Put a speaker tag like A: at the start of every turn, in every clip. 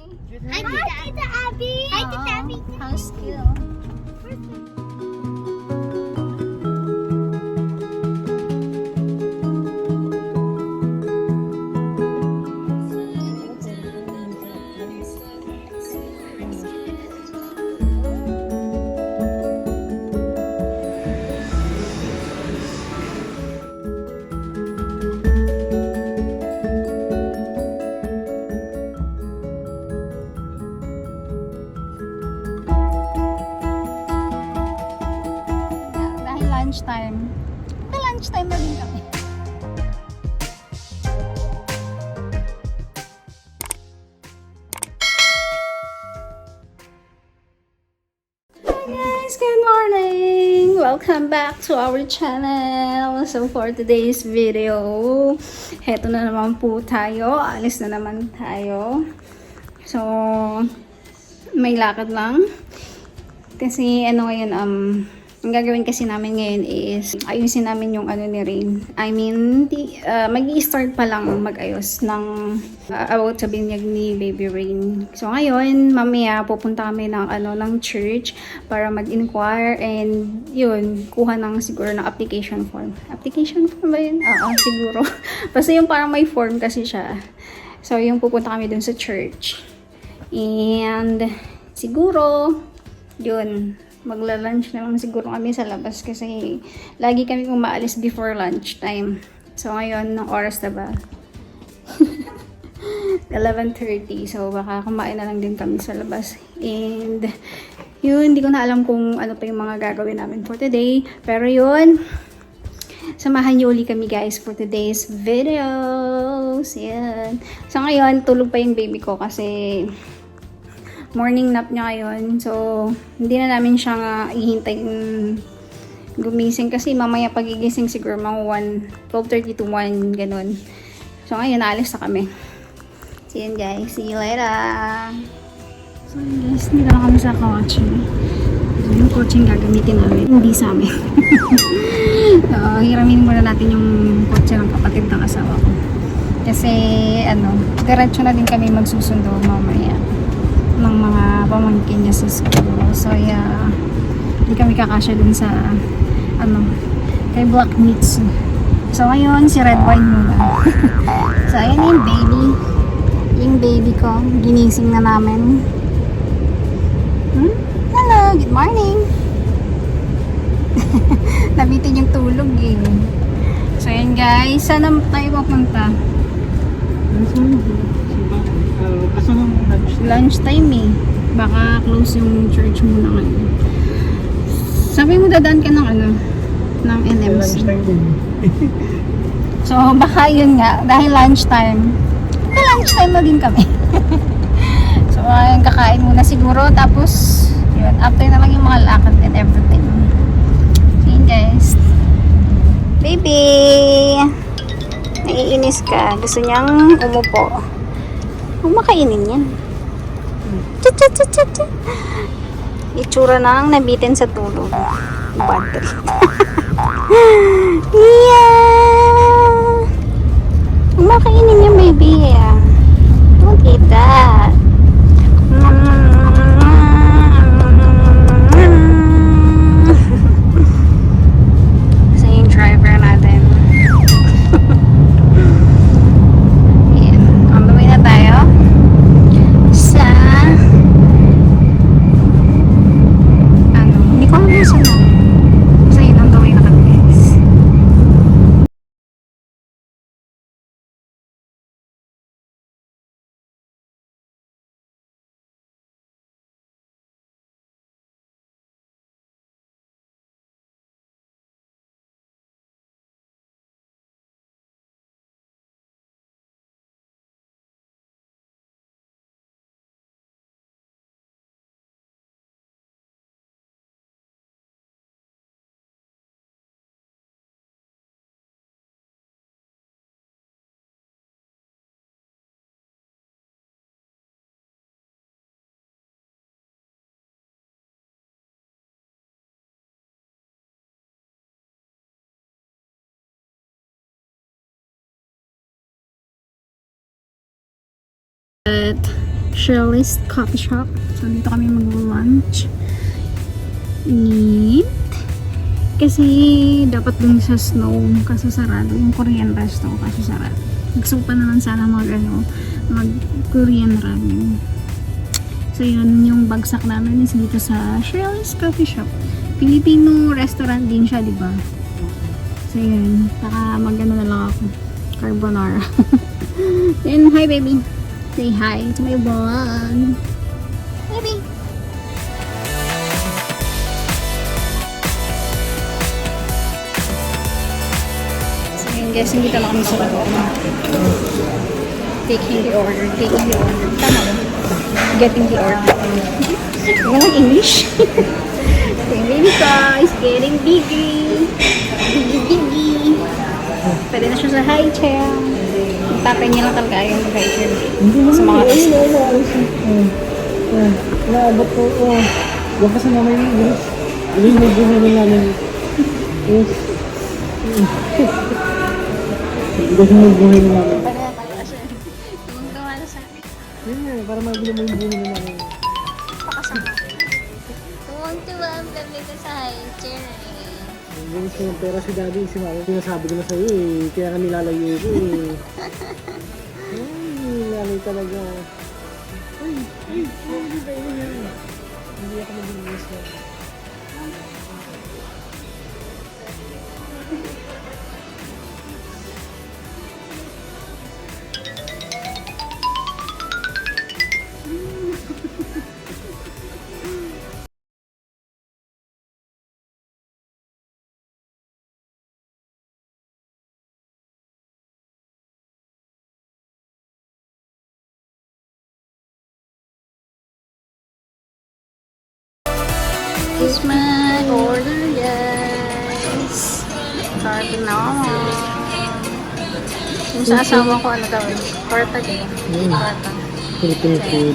A: Hi, Tita Abby. Hi, Tita Abby.
B: How's you? Dahil lunchtime. Lunchtime na din kami. Guys, good morning! Welcome back to our channel. So for today's video, heto na naman po tayo. Alis na naman tayo. So, may lakad lang. Kasi ano ngayon, ang gagawin kasi namin ngayon is ayusin namin yung ano ni Rain. I mean, mag-i-start pa lang mag-ayos ng about sa binyag ni Baby Rain. So ngayon, mamaya pupunta kami ng church para mag-inquire and yun, kuha ng siguro ng application form. Application form ba yun? Oo, siguro. Basta yung parang may form kasi siya. So yung pupunta kami dun sa church. And siguro yun, magla-lunch na lang siguro kami sa labas kasi lagi kami umaalis before lunchtime. So ngayon, ng oras na ba? 11:30. So baka kumain na lang din kami sa labas. And yun, hindi ko na alam kung ano pa yung mga gagawin namin for today. Pero yun, samahan niyo ulit kami guys for today's videos. Yan. So ngayon, tulog pa yung baby ko kasi morning nap niya ngayon. So, hindi na namin siya nga ihintayin gumising kasi mamaya pagigising siguro mga 12:30 to 1, ganun. So, ngayon, naalis na kami. So, yun guys. See you later! So, yun guys, hindi na kami sa kotse. So, yung kotse yung gagamitin namin. Hindi sa amin. So, hiramin muna natin yung kotse ng kapatid ng asawa ko. Kasi, diretso na din kami magsusundo mamaya ng mga pamangkin niya sa school. So, yeah, hindi kami kakasya dun sa, kay Black Meats. So, ngayon, si Red Wine muna. So, ayan yung baby. Yung baby ko. Ginising na namin. Hello, good morning. Nabitin yung tulog eh. So, ayan guys. Saan tayo papunta? Lunchtime eh. Baka close yung church muna ngayon. Sabi mo dadaan ka ng ng NMC. So baka yun nga, dahil lunchtime na din kami. So ayun, kakain muna siguro, tapos yun, after na lang yung mga lakad and everything. So yun guys. Baby, naiinis ka, gusto niyang umupo. Huwag makainin yan. Itsura ng nabitin sa tulog. Bad trip. Yeah. Huwag makainin yan, baby. Don't eat that. So yung driver natin. On the way na tayo sa hindi ko alam sa so yun, on the way na kami guys. Shirley's Coffee Shop. So, dito kami mag-lunch. Neat. Kasi, dapat dun sa snow, kaso sarado. Yung Korean resto, kaso sarado. Gusto pa naman sana mag-Korean ramen. So, yun yung bagsak namin is dito sa Shirley's Coffee Shop. Filipino restaurant din siya, diba? So, yun. Saka mag-ano na lang ako. Carbonara. Then, hi baby. Say hi to my vlog. Baby. So, yun guys. Hindi na kami sa loob. Taking the order. Tama ba? Getting the order. Walang English. So, baby guys. Getting biggie. Biggie. Pwede na siya sa high chair. Yung tatay niya lang talaga yung high chair. Sa mga isa.
C: Naabot ko. Huwag kasi naman yung English. Hindi mo buhay na namin. Yes. Hindi mo buhay na namin.
B: Yung gawa na sa akin.
C: Yun nga, para mabili mo yung buhay na namin.
B: Pakasama. Tuwang-tuwa ang bebe ko sa high chair eh.
C: Ganyan siya ng pera si daddy, si mama. Sinasabi ko na sa'yo eh. Kaya ka nilalayo ko eh. Ay, nilalay talaga. Ay, hindi ba yun yan? Hindi ako nabilis na.
B: This is my order, guys. Carbonara. Yung sa asawa ko, ano daw eh? Torta din. Torta.
C: Filipino food.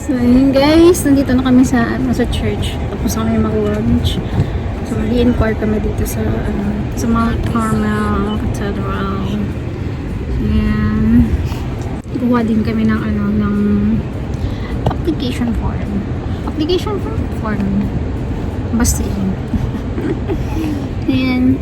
B: So, yun guys, nandito na kami sa church. Tapos kami mag-lunch. So, mag-inquire kami dito sa sa Mount Carmel Cathedral. Ayan. Kuha din kami ng ng application form. Application form. Basta yun. Ayan.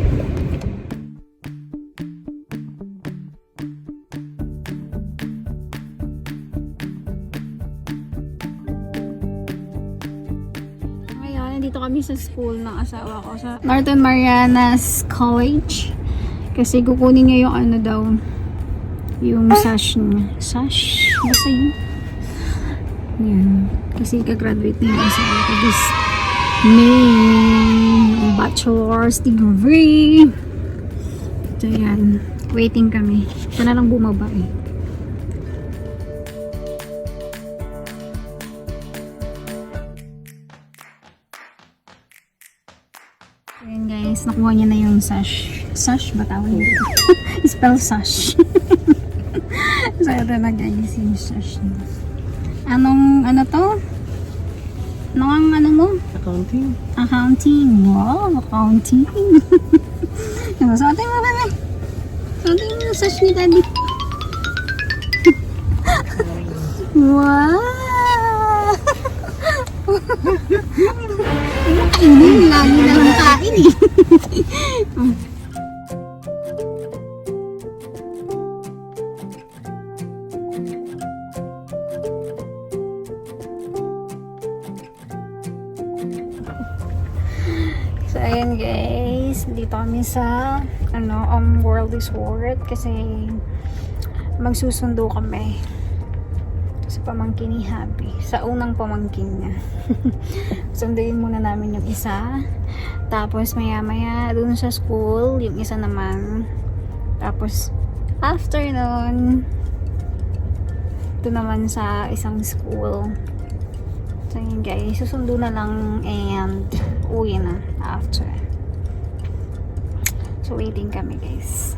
B: Dito kami sa school ng asawa ko sa Northern Marianas College kasi kukunin niya yung daw yung sash niya. Sash? Basta yun. Yan. Kasi kagraduate na yung asawa ko this May bachelor's degree. So yan. Waiting kami. Ito na lang bumaba eh. Ayan guys, nakuha niya na yung sash. Sash ba tawag nito? Spell sash. So, ito na guys, yung sash niya. Ano to? Anong ano mo?
C: Accounting.
B: Accounting. Wow, accounting. Suotin mo ba? Suotin mo yung sash ni Daddy. Wow! Kainin, lagi na lang kain eh. So, ayan guys. Dito kami sa World Resort kasi magsusundo kami sa pamangkin ni Happy. Sa unang pamangkin niya. Sunduin muna namin yung isa. Tapos maya-maya dun sa school, yung isa naman. Tapos after nun, doon naman sa isang school. So yun guys, susundo na lang and uwi na after. So waiting kami guys.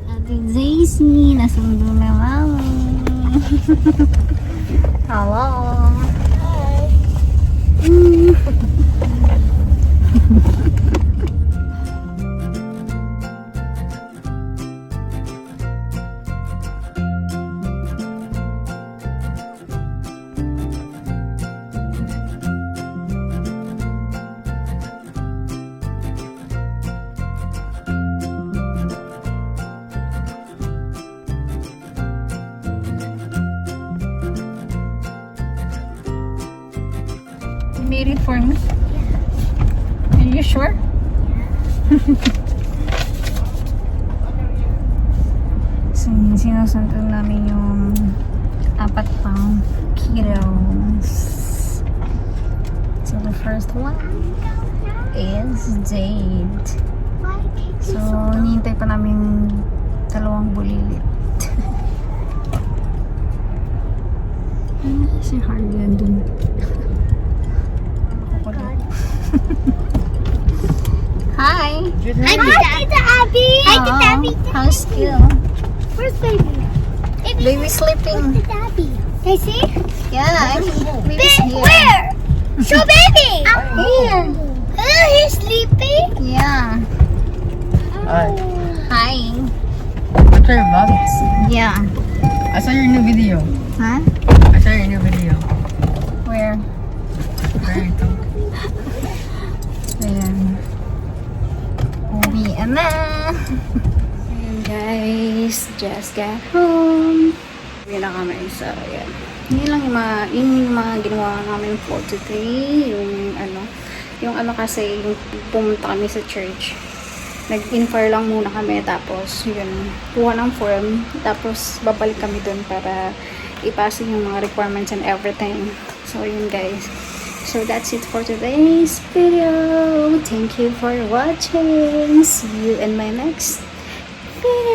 B: Ate Daisy, nasundo na mami. Hello. Hi. Made it for me? Are you sure? So, sinusunod namin yung 4 pang kilos. So, the first one is Jade. So, hinihintay pa namin 2 bulilit. Si Harley andun. Hi!
A: Hi, Tita Abby! Hi, Tita Abby!
B: How's school?
A: Where's baby?
B: Baby sleeping.
A: Tita Abby. Can I see?
B: Yeah, baby's here.
A: Where? Show baby!
B: Here.
A: Oh, he's sleeping?
B: Yeah.
C: Hi.
B: Hi.
C: What's your vlog?
B: Yeah.
C: I saw your new video.
B: Huh?
C: I saw your new video.
B: Where?
C: Very cool.
B: Ayan. Uwi na. Ayan guys, just got home. Uwi na kami. So, ayan. Yun yung mga ginawa namin for today. Yung kasi, yung pumunta kami sa church. Nag-inquire lang muna kami. Tapos, yun, kuha ng form. Tapos, babalik kami dun para ipasa yung mga requirements and everything. So, yun guys. So that's it for today's video. Thank you for watching. See you in my next video.